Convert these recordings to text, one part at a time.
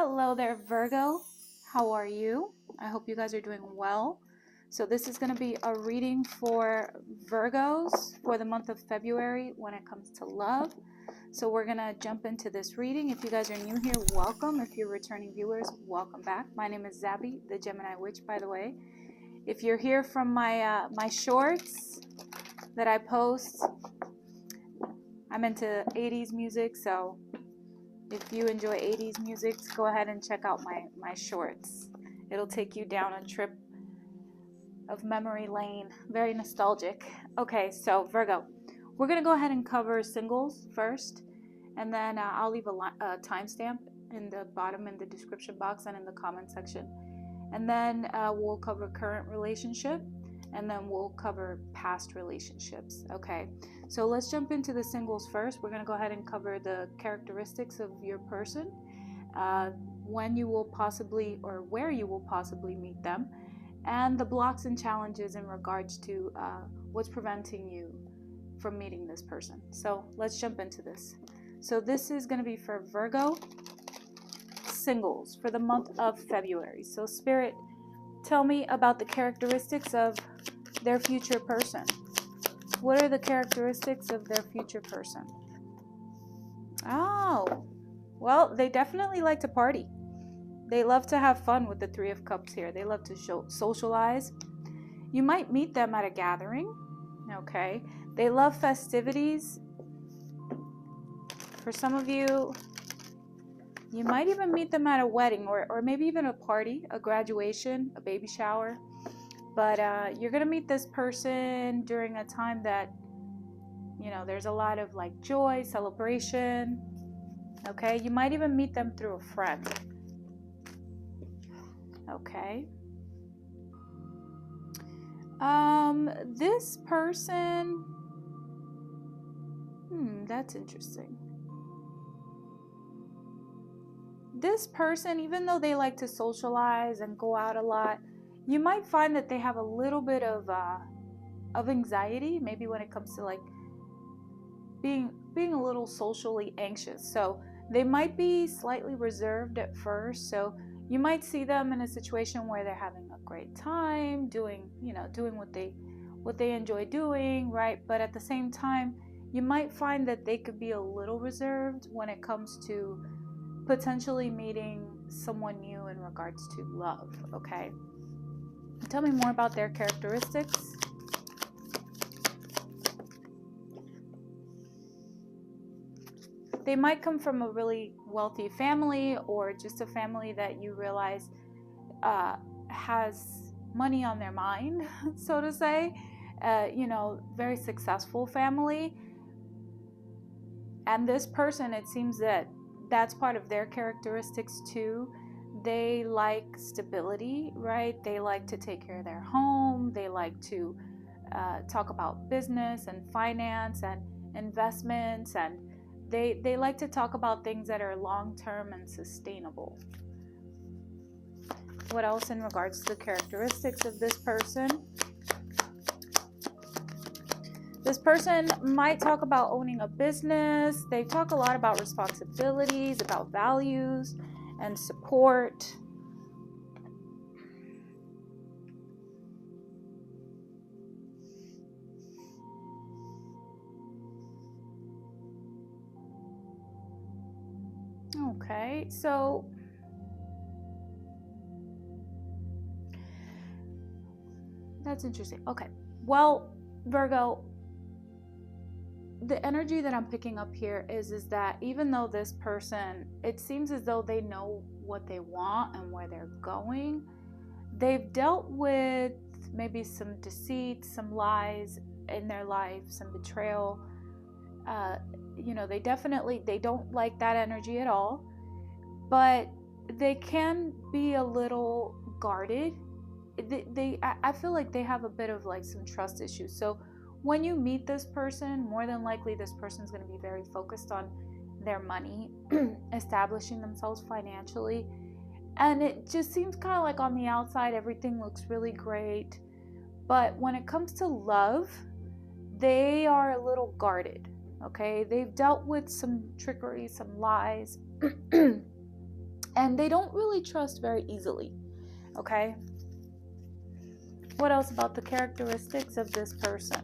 Hello there, Virgo. How are you? I hope you guys are doing well. So this is going to be a reading for Virgos for the month of February when it comes to love. So we're going to jump into this reading. If you guys are new here, welcome. If you're returning viewers, welcome back. My name is Xabethegeminiwitch, by the way. If you're here from my shorts that I post, I'm into 80s music, so if you enjoy 80s music, go ahead and check out my shorts. It'll take you down a trip of memory lane. Very nostalgic. Okay, so Virgo, we're going to go ahead and cover singles first, and then I'll leave a timestamp in the bottom in the description box and in the comment section. And then we'll cover current relationship, and then we'll cover past relationships. Okay, so let's jump into the singles first. We're going to go ahead and cover the characteristics of your person, when you will possibly or where you will possibly meet them, and the blocks and challenges in regards to what's preventing you from meeting this person. So let's jump into this. So this is going to be for Virgo singles for the month of February. So Spirit, tell me about the characteristics of their future person. What are the characteristics of their future person? Oh, well, they definitely like to party. They love to have fun with the Three of Cups here. They love to socialize. You might meet them at a gathering. Okay. They love festivities. For some of you, you might even meet them at a wedding or maybe even a party, a graduation, a baby shower. But you're going to meet this person during a time that, there's a lot of like joy, celebration. Okay, you might even meet them through a friend. Okay. This person, that's interesting. This person, even though they like to socialize and go out a lot, you might find that they have a little bit of anxiety, maybe when it comes to like being a little socially anxious. So they might be slightly reserved at first. So you might see them in a situation where they're having a great time, doing what they enjoy doing, right? But at the same time, you might find that they could be a little reserved when it comes to potentially meeting someone new in regards to love. Okay. Tell me more about their characteristics. They might come from a really wealthy family, or just a family that you realize has money on their mind, so to say. Very successful family. And this person, it seems that that's part of their characteristics too. They like stability, right? They like to take care of their home. They like to talk about business and finance and investments, and they like to talk about things that are long-term and sustainable. What else in regards to the characteristics of this person? This person might talk about owning a business. They talk a lot about responsibilities, about values and support. Okay, so that's interesting. Okay, well, Virgo, the energy that I'm picking up here is that even though this person, it seems as though they know what they want and where they're going, they've dealt with maybe some deceit, some lies in their life, some betrayal. They don't like that energy at all, but they can be a little guarded. I feel like they have a bit of like some trust issues. So when you meet this person, more than likely this person's going to be very focused on their money, establishing themselves financially. And it just seems kind of like on the outside, everything looks really great. But when it comes to love, they are a little guarded. Okay, they've dealt with some trickery, some lies, And they don't really trust very easily. Okay? What else about the characteristics of this person?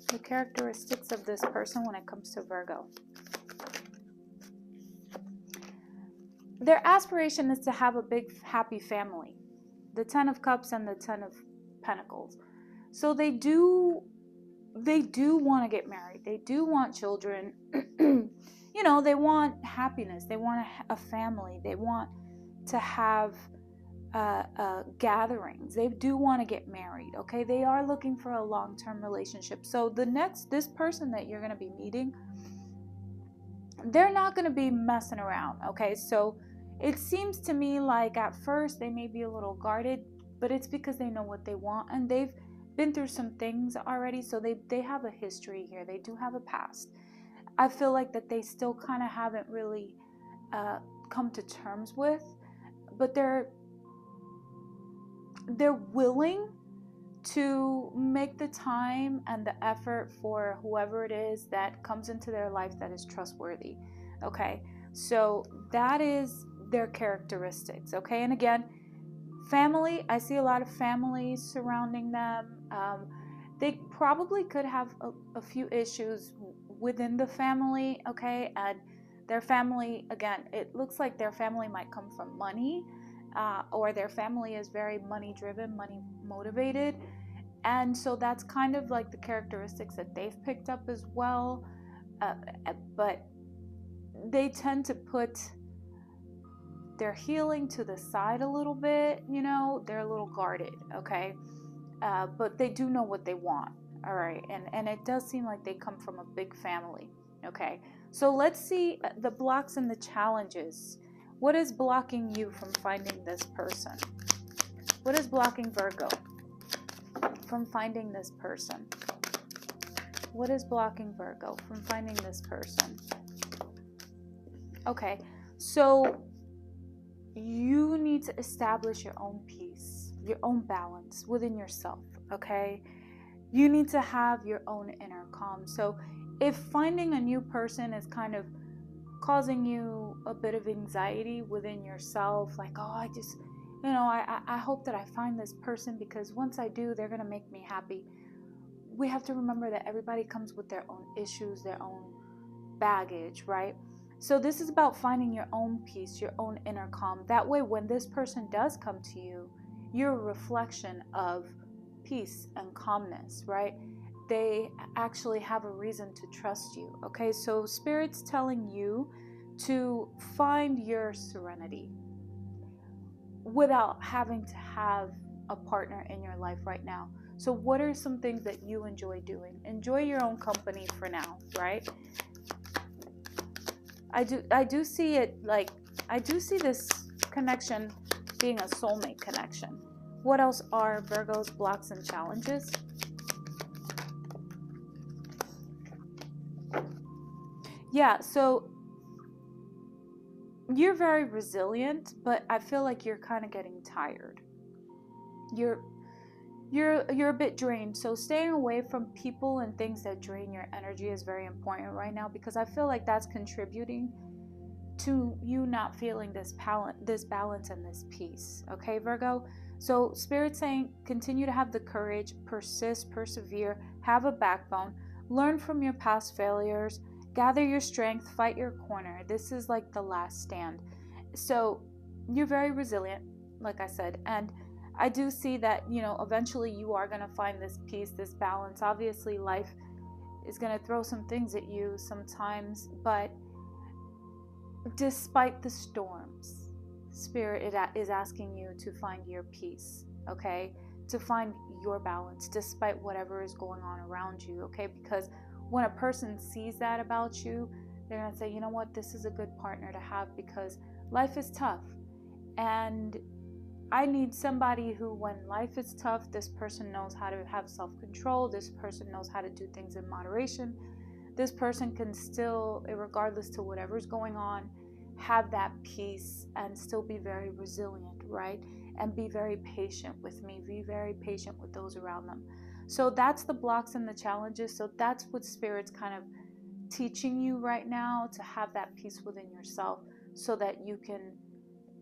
The characteristics of this person when it comes to Virgo. Their aspiration is to have a big, happy family. The 10 of Cups and the 10 of Pentacles. So they do want to get married. They do want children. You know, they want happiness. They want a family. They want to have gatherings. They do want to get married. Okay, they are looking for a long-term relationship. So this person that you're going to be meeting, they're not going to be messing around. Okay, so it seems to me like at first they may be a little guarded, but it's because they know what they want and they've been through some things already. So they have a history here. They do have a past. I feel like that they still kind of haven't really come to terms with, but they're willing to make the time and the effort for whoever it is that comes into their life that is trustworthy. Okay, so that is their characteristics. Okay, and again, family, I see a lot of families surrounding them. They probably could have a few issues within the family. Okay, and their family, again, it looks like their family might come from money, or their family is very money driven, money motivated. And so that's kind of like the characteristics that they've picked up as well. But they tend to put their healing to the side a little bit. You know, they're a little guarded. Okay, but they do know what they want. All right, and it does seem like they come from a big family. Okay, so let's see the blocks and the challenges. What is blocking you from finding this person? What is blocking Virgo from finding this person? What is blocking Virgo from finding this person? Okay, so you need to establish your own peace, your own balance within yourself. Okay, you need to have your own inner calm. So if finding a new person is kind of causing you a bit of anxiety within yourself, like, oh, I just, you know, I hope that I find this person because once I do, they're going to make me happy. We have to remember that everybody comes with their own issues, their own baggage, right? So this is about finding your own peace, your own inner calm. That way, when this person does come to you, you're a reflection of peace and calmness, right? They actually have a reason to trust you. Okay, so Spirit's telling you to find your serenity without having to have a partner in your life right now. So what are some things that you enjoy doing? Enjoy your own company for now, right? I do see it, like, I do see this connection being a soulmate connection. What else are Virgo's blocks and challenges? Yeah, so you're very resilient, but I feel like you're kind of getting tired. You're a bit drained. So staying away from people and things that drain your energy is very important right now, because I feel like that's contributing to you not feeling this balance and this peace. Okay, Virgo? So Spirit's saying continue to have the courage, persist, persevere, have a backbone, learn from your past failures, gather your strength, fight your corner. This is like the last stand. So you're very resilient, like I said, and I do see that, you know, eventually you are going to find this peace, this balance. Obviously, life is going to throw some things at you sometimes, but despite the storms, Spirit is asking you to find your peace, okay? To find your balance despite whatever is going on around you, okay? Because when a person sees that about you, they're going to say, you know what, this is a good partner to have because life is tough. And I need somebody who, when life is tough, this person knows how to have self-control. This person knows how to do things in moderation. This person can still, regardless to whatever's going on, have that peace and still be very resilient, right? And be very patient with me, be very patient with those around them. So that's the blocks and the challenges. So that's what Spirit's kind of teaching you right now, to have that peace within yourself so that you can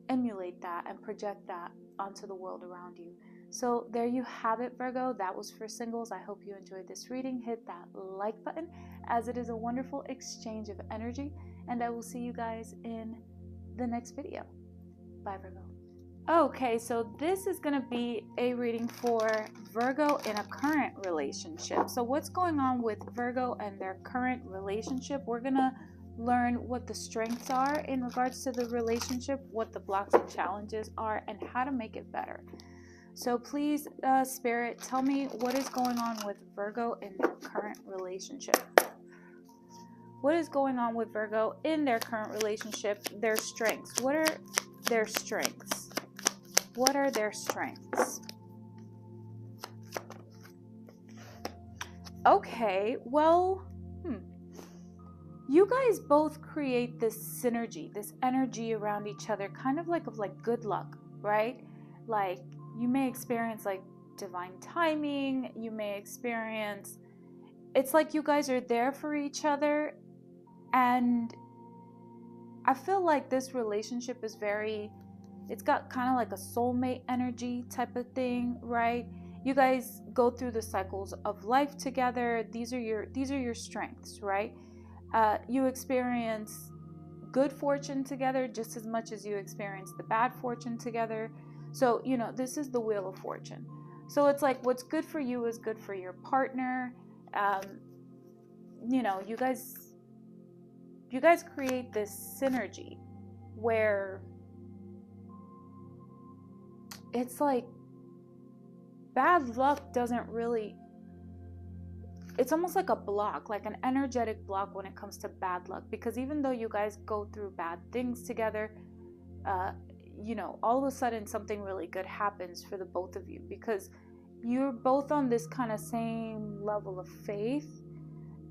emulate that and project that onto the world around you. So there you have it, Virgo. That was for singles. I hope you enjoyed this reading. Hit that like button, as it is a wonderful exchange of energy, and I will see you guys in the next video. Bye, Virgo. Okay, so this is going to be a reading for Virgo in a current relationship. So what's going on with Virgo and their current relationship? We're going to learn what the strengths are in regards to the relationship, what the blocks and challenges are, and how to make it better. So please, Spirit, tell me what is going on with Virgo in their current relationship. What is going on with Virgo in their current relationship? Their strengths. What are their strengths? What are their strengths? Okay, well, you guys both create this synergy, this energy around each other, kind of like good luck, right? Like you may experience like divine timing. You may experience, it's like you guys are there for each other. And I feel like this relationship is it's got kind of like a soulmate energy type of thing, right? You guys go through the cycles of life together. These are your strengths, right? You experience good fortune together just as much as you experience the bad fortune together. So, this is the wheel of fortune. So it's like what's good for you is good for your partner. You guys create this synergy where it's like bad luck doesn't really, it's almost like a block, like an energetic block when it comes to bad luck, because even though you guys go through bad things together, all of a sudden something really good happens for the both of you, because you're both on this kind of same level of faith.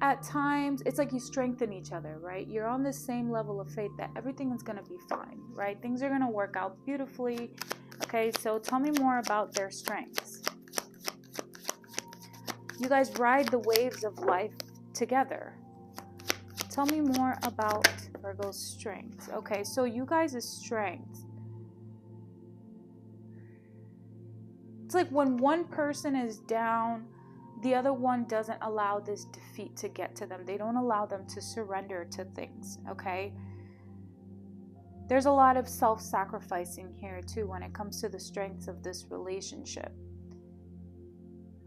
At times, it's like you strengthen each other, right? You're on the same level of faith that everything is going to be fine, right? Things are going to work out beautifully. Okay, so tell me more about their strengths. You guys ride the waves of life together. Tell me more about Virgo's strengths. Okay, so you guys' strengths. It's like when one person is down, the other one doesn't allow this defeat to get to them. They don't allow them to surrender to things, okay? There's a lot of self-sacrificing here too when it comes to the strengths of this relationship,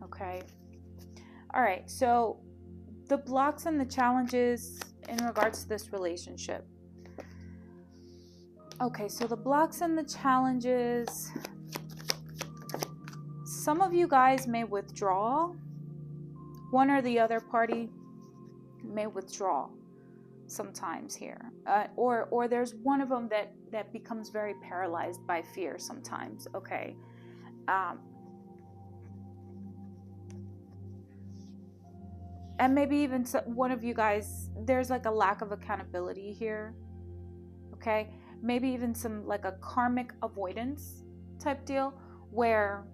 okay? All right, so the blocks and the challenges in regards to this relationship. Okay, so the blocks and the challenges. Some of you guys may withdraw. One or the other party may withdraw sometimes here. Or there's one of them that becomes very paralyzed by fear sometimes, okay? And maybe even one of you guys, there's like a lack of accountability here, okay? Maybe even some like a karmic avoidance type deal where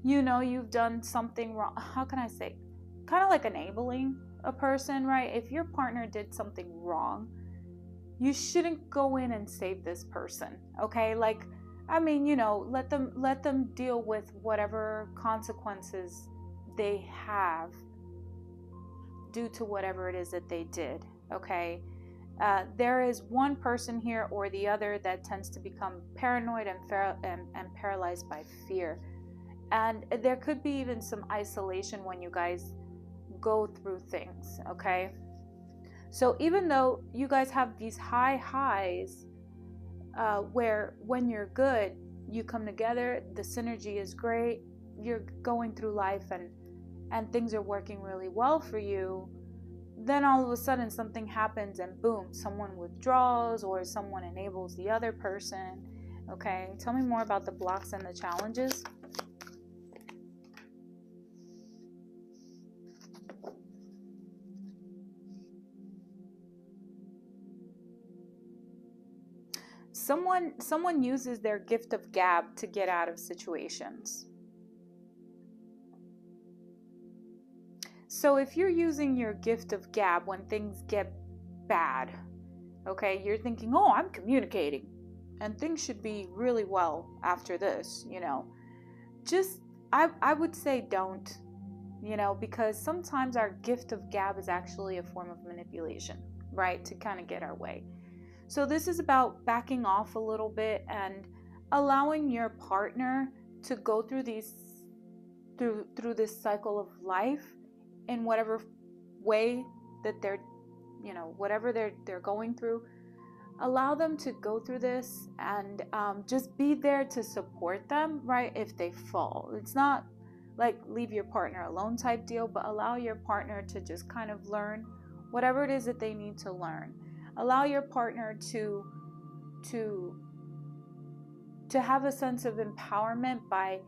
you've done something wrong. How can I say? Kind of like enabling a person, right? If your partner did something wrong, you shouldn't go in and save this person, okay? Like, I mean, let them deal with whatever consequences they have due to whatever it is that they did, okay? There is one person here or the other that tends to become paranoid and paralyzed by fear. And there could be even some isolation when you guys go through things, okay? So even though you guys have these high highs where when you're good, you come together, the synergy is great, you're going through life and things are working really well for you, then all of a sudden something happens and boom, someone withdraws or someone enables the other person, okay? Tell me more about the blocks and the challenges. Someone uses their gift of gab to get out of situations. So if you're using your gift of gab when things get bad, okay, you're thinking, oh, I'm communicating and things should be really well after this, just, I would say don't, because sometimes our gift of gab is actually a form of manipulation, right? To kind of get our way. So this is about backing off a little bit and allowing your partner to go through through this cycle of life in whatever way that they're, whatever they're going through. Allow them to go through this and just be there to support them, right? If they fall, it's not like leave your partner alone type deal, but allow your partner to just kind of learn whatever it is that they need to learn. Allow your partner to have a sense of empowerment by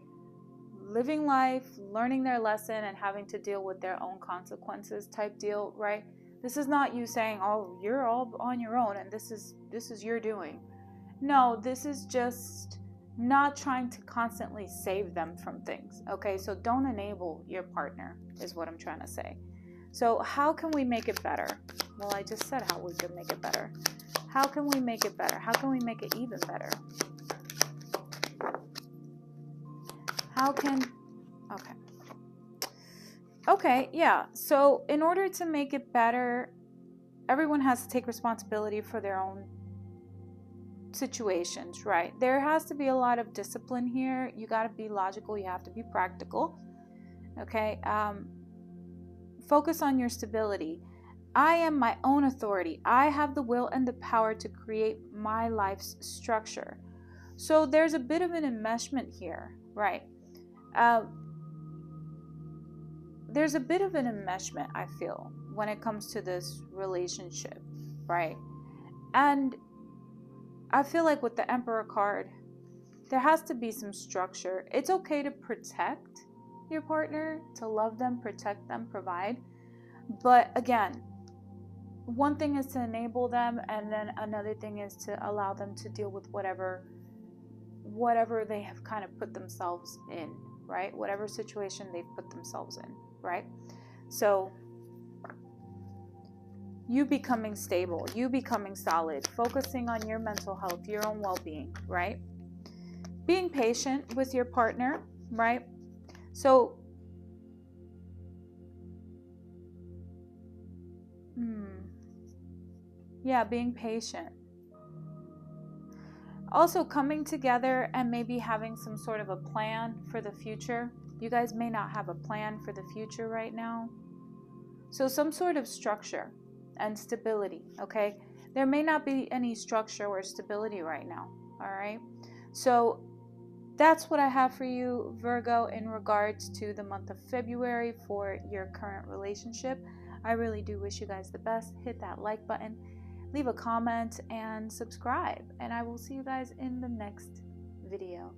living life, learning their lesson, and having to deal with their own consequences type deal, right? This is not you saying, oh, you're all on your own and this is your doing. No, this is just not trying to constantly save them from things, okay? So don't enable your partner is what I'm trying to say. So how can we make it better? Well, I just said how we could make it better. How can we make it better? How can we make it even better? Okay, yeah. So in order to make it better, everyone has to take responsibility for their own situations, right? There has to be a lot of discipline here. You got to be logical. You have to be practical. Okay. Focus on your stability. I am my own authority. I have the will and the power to create my life's structure. So there's a bit of an enmeshment here, right? There's a bit of an enmeshment, I feel, when it comes to this relationship, right? And I feel like with the Emperor card, there has to be some structure. It's okay to protect your partner, to love them, protect them, provide. But again, one thing is to enable them, and then another thing is to allow them to deal with whatever they have kind of put themselves in, right? Whatever situation they've put themselves in, right? So you becoming stable, you becoming solid, focusing on your mental health, your own well-being, right? Being patient with your partner, right? So yeah, being patient. Also coming together and maybe having some sort of a plan for the future. You guys may not have a plan for the future right now. So some sort of structure and stability, okay? There may not be any structure or stability right now, all right? So that's what I have for you, Virgo, in regards to the month of February for your current relationship. I really do wish you guys the best. Hit that like button, leave a comment, and subscribe. And I will see you guys in the next video.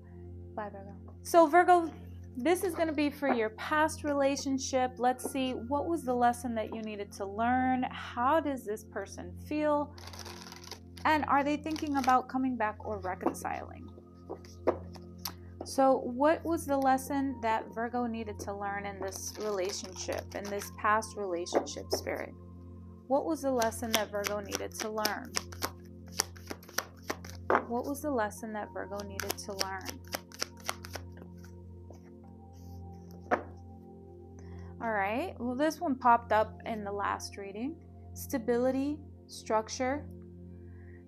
Bye, Virgo. So, Virgo, this is going to be for your past relationship. Let's see, what was the lesson that you needed to learn? How does this person feel? And are they thinking about coming back or reconciling? So what was the lesson that Virgo needed to learn in this relationship, in this past relationship, Spirit? What was the lesson that Virgo needed to learn? What was the lesson that Virgo needed to learn? All right. Well, this one popped up in the last reading. Stability, structure,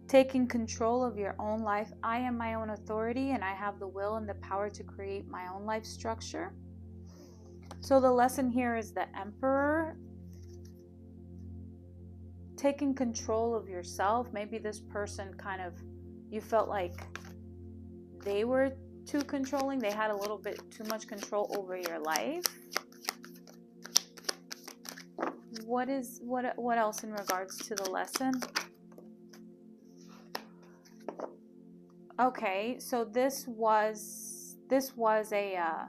taking control of your own life. I am my own authority and I have the will and the power to create my own life structure. So the lesson here is the Emperor. Taking control of yourself. Maybe this person you felt like they were too controlling. They had a little bit too much control over your life. What else in regards to the lesson? Okay, so this was a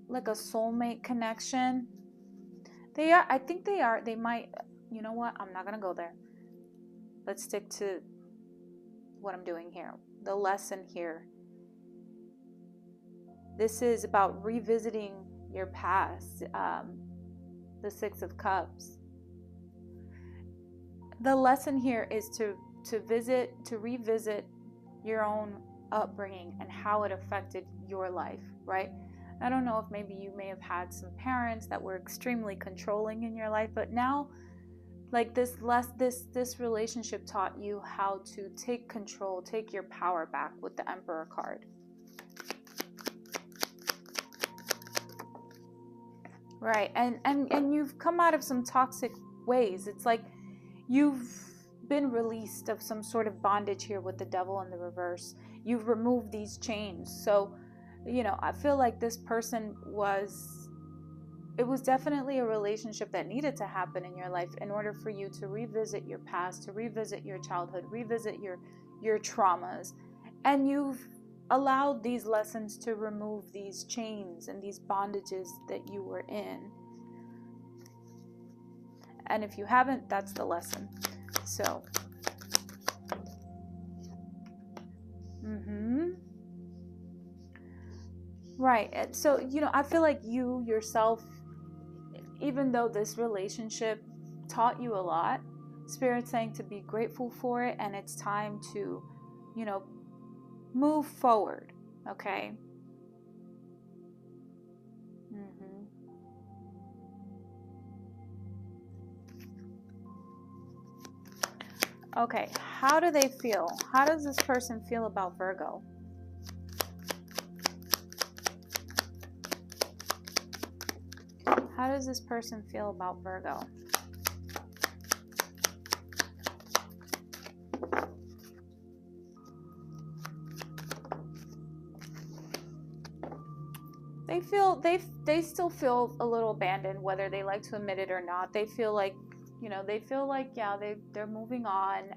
like a soulmate connection. They might, you know what? I'm not going to go there. Let's stick to what I'm doing here. The lesson here. This is about revisiting your past. the Six of Cups. The lesson here is to revisit your own upbringing and how it affected your life, right? I don't know if maybe you may have had some parents that were extremely controlling in your life, but now, like this relationship taught you how to take control, take your power back with the Emperor card. Right, and you've come out of some toxic ways. It's like you've been released of some sort of bondage here with the Devil in the reverse. You've removed these chains. So, I feel like this person it was definitely a relationship that needed to happen in your life in order for you to revisit your past, to revisit your childhood, revisit your traumas. And you've allowed these lessons to remove these chains and these bondages that you were in. And if you haven't, that's the lesson. So, right. And so, I feel like you yourself, even though this relationship taught you a lot, Spirit's saying to be grateful for it, and it's time to, move forward, okay? Okay, how do they feel? How does this person feel about Virgo? How does this person feel about Virgo? They still feel a little abandoned, whether they like to admit it or not. They feel like, yeah, they're moving on.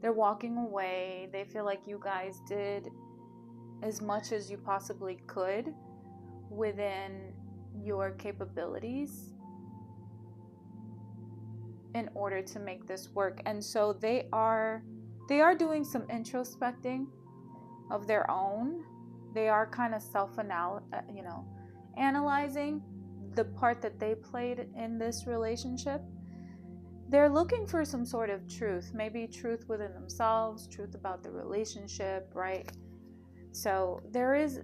They're walking away. They feel like you guys did as much as you possibly could within your capabilities in order to make this work. And so they are doing some introspecting of their own. They are kind of analyzing the part that they played in this relationship. They're looking for some sort of truth, maybe truth within themselves, truth about the relationship, right? So there is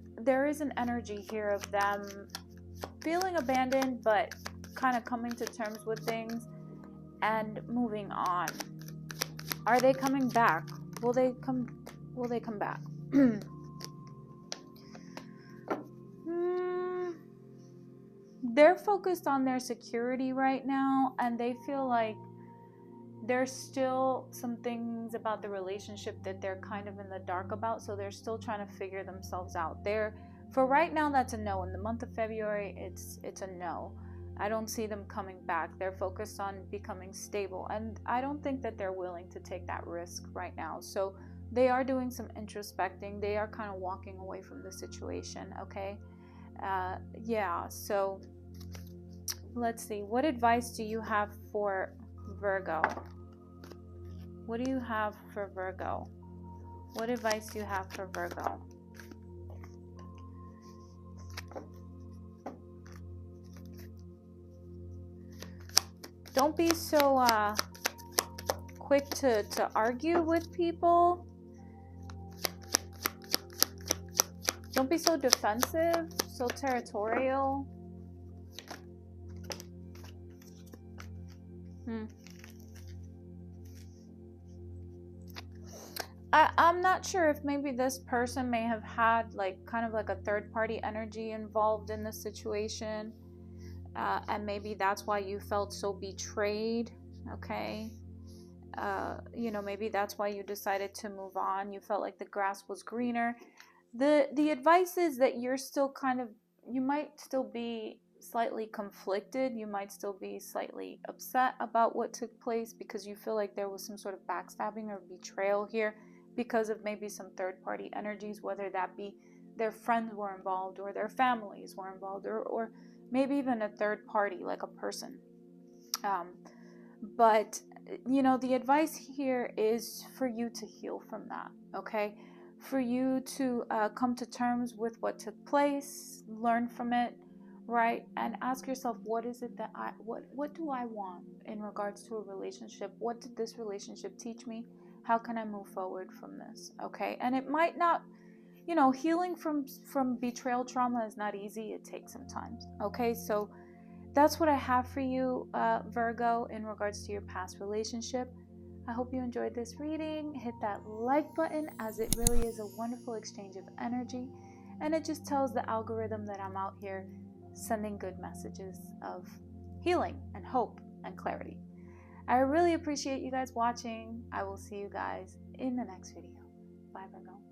an energy here of them feeling abandoned, but kind of coming to terms with things and moving on. Are they coming back? Will they come back? They're focused on their security right now, and they feel like there's still some things about the relationship that they're kind of in the dark about, so they're still trying to figure themselves out. For right now, that's a no. In the month of February, it's a no. I don't see them coming back. They're focused on becoming stable, and I don't think that they're willing to take that risk right now. So they are doing some introspecting. They are kind of walking away from the situation, okay? Yeah, so let's see. What advice do you have for Virgo? What do you have for Virgo? What advice do you have for Virgo? Don't be so quick to argue with people. Don't be so defensive, so territorial. I'm not sure if maybe this person may have had kind of a third-party energy involved in the situation. And maybe that's why you felt so betrayed, okay? Maybe that's why you decided to move on. You felt like the grass was greener. The advice is that you're still you might still be slightly conflicted. You might still be slightly upset about what took place because you feel like there was some sort of backstabbing or betrayal here because of maybe some third-party energies, whether that be their friends were involved or their families were involved or maybe even a third party, like a person. But, the advice here is for you to heal from that, okay? For you to come to terms with what took place, learn from it, right? And ask yourself, what is it that what do I want in regards to a relationship? What did this relationship teach me? How can I move forward from this? Okay. And it might not, healing from betrayal trauma is not easy. It takes some time. Okay. So that's what I have for you, Virgo, in regards to your past relationship. I hope you enjoyed this reading. Hit that like button, as it really is a wonderful exchange of energy. And it just tells the algorithm that I'm out here sending good messages of healing and hope and clarity. I really appreciate you guys watching. I will see you guys in the next video. Bye, Virgo.